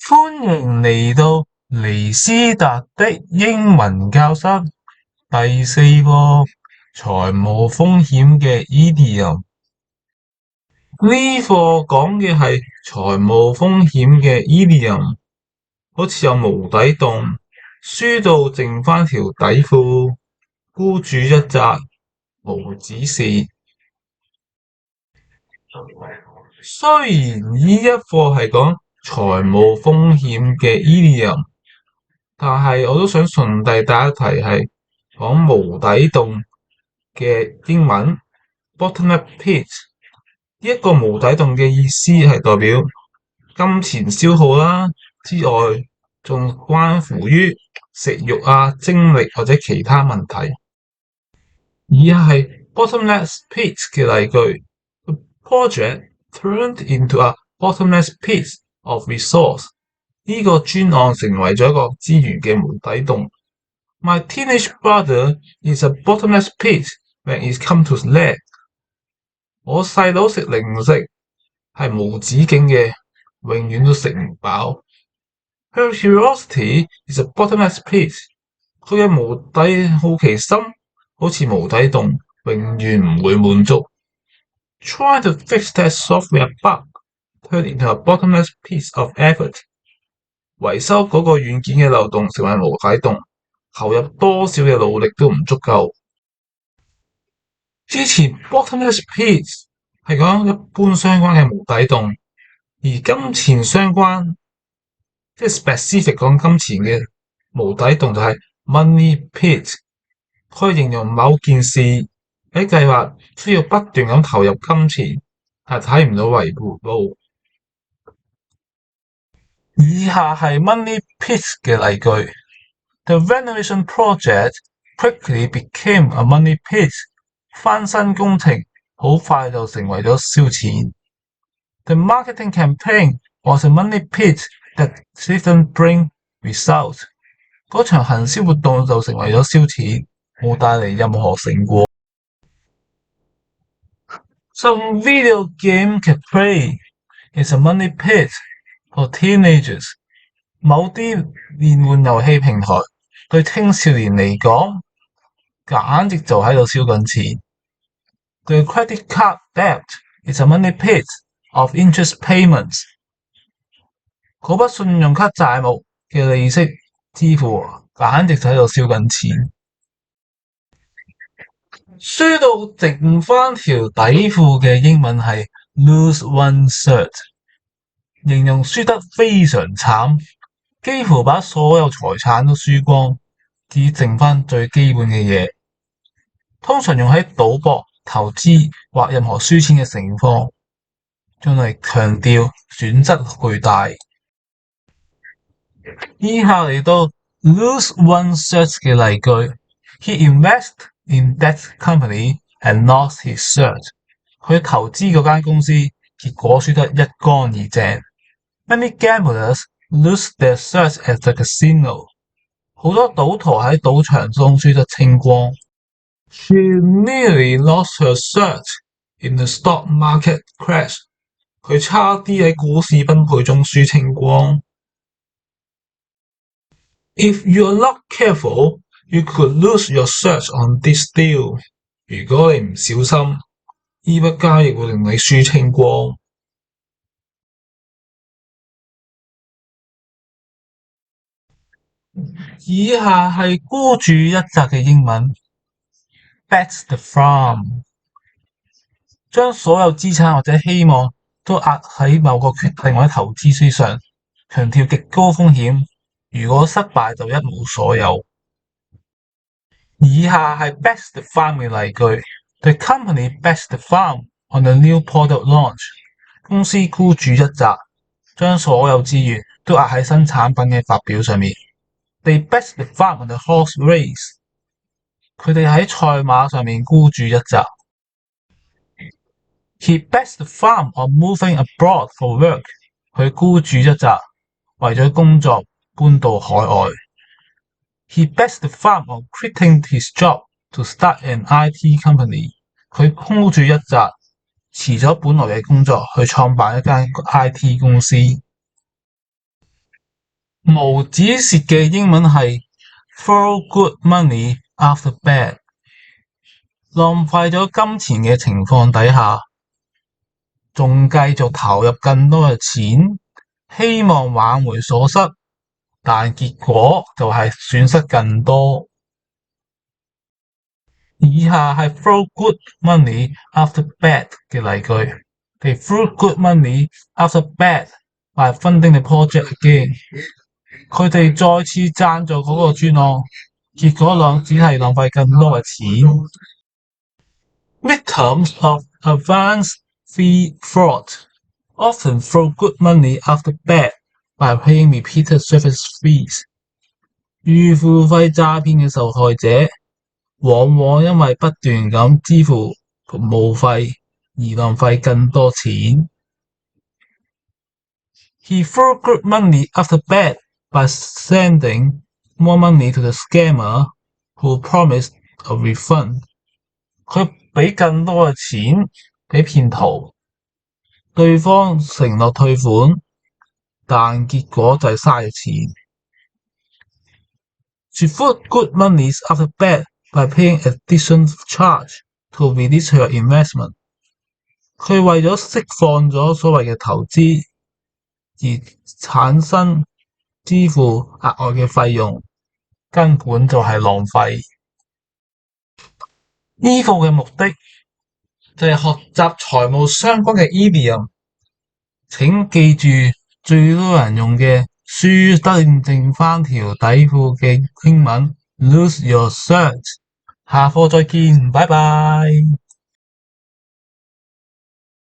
歡迎嚟到尼斯達的英文教室第四課財務風險嘅 idiom。呢課講嘅係財務風險嘅 idiom，好似有無底洞、輸到剩返條底褲、孤注一擲、無止蝕。雖然呢一課係講財務風險嘅 idiom，但係我都想順帶帶一提係講無底洞嘅英文 bottomless pit。呢一個無底洞嘅意思係代表金錢消耗啦之外，仲關乎於食慾啊、精力或者其他問題。以下係 bottomless pit 嘅例句 ：The project turned into a bottomless pit of resource。呢個專案成為咗一個資源嘅無底洞。My teenage brother is a bottomless pit when it comes to snack。我細佬食零食係無止境嘅，永遠都食唔飽。Her curiosity is a bottomless pit。佢嘅無底好奇心好似無底洞，永遠唔會滿足。Trying to fix that software bug turned into a bottomless pit of effort。維修嗰個軟件嘅漏洞成為無底洞，投入多少嘅努力都唔足夠。之前 bottomless pit 係講一般相關嘅無底洞，而金錢相關即係 specific 講金錢嘅無底洞就係 money pit， 可以形容某件事喺計劃需要不斷咁投入金錢，但睇唔到回報。以下係 money pit 嘅例句 ：The renovation project quickly became a money pit。翻新工程好快就成為咗燒錢。The marketing campaign was a money pit that didn't bring results。嗰場行銷活動就成為咗燒錢，冇帶嚟任何成果。Some video game cafe is a money pit for teenagers。某啲連換遊戲平台對青少年嚟講，簡直就喺度燒緊錢。The credit card debt is a money pit of interest payments。嗰筆信用卡債務嘅利息支付，簡直就喺度燒緊錢。輸到剩返條底褲嘅英文係 lose one's shirt， 形容輸得非常慘，幾乎把所有財產都輸光，只剩返最基本嘅嘢。通常用喺賭博、投資或任何輸錢嘅情況，用嚟強調損失巨大。以下嚟到 lose one's shirt 嘅例句 ：He invested in that company and lost his shirt。佢投資嗰間公司，結果輸得一乾二淨。Many gamblers lose their shirts at the casino。好多賭徒喺賭場中輸得清光。She nearly lost her shirt in the stock market crash。佢差啲喺股市崩潰中輸清光。If you're not careful, you could lose your shirt on this deal。如果你唔小心，呢筆交易會令你輸清光。以下係孤注一擲嘅英文 ，bet the farm， 將所有資產或者希望都壓喺某個決定或者投資之上，強調極高風險。如果失敗就一無所有。以下係 bet the farm 嘅例句 ：The company bet the farm on a new product launch。公司孤注一擲，將所有資源都壓喺新產品嘅發表上面。They bet the farm on the horse race。佢哋喺賽馬上面孤注一擲。He bets the farm on moving abroad for work。佢孤注一擲，為咗工作搬到海外。He bets the farm on quitting his job to start an IT company。佢孤注一擲，辭咗本來嘅工作去創辦一間 IT 公司。無止蝕嘅英文係 throw good money after bad，浪費咗金錢嘅情況底下，仲繼續投入更多嘅錢，希望挽回所失，但結果就係損失更多。以下係 throw good money after bad 嘅例句。They threw good money after bad by funding the project again。佢哋再次贊助嗰個專案，結果只係浪費更多嘅錢。Victims of advance fee fraud often throw good money after bad by paying repeated service fees。預付費詐騙嘅受害者，往往因為不斷咁支付服務費而浪費更多錢。He threw good money after bad by sending more money to the scammer who promised a refund。佢俾更多嘅錢俾騙徒，對方承諾退款，但結果就係嘥咗錢。She threw good money after bad by paying additional charge to release her investment。佢為咗釋放咗所謂嘅投資而產生支付額外嘅費用，根本就係浪費。呢課嘅目的就係學習財務相關嘅 idiom。請記住最多人用嘅輸得剩返條底褲嘅英文 lose your shirt。下課再見，拜拜。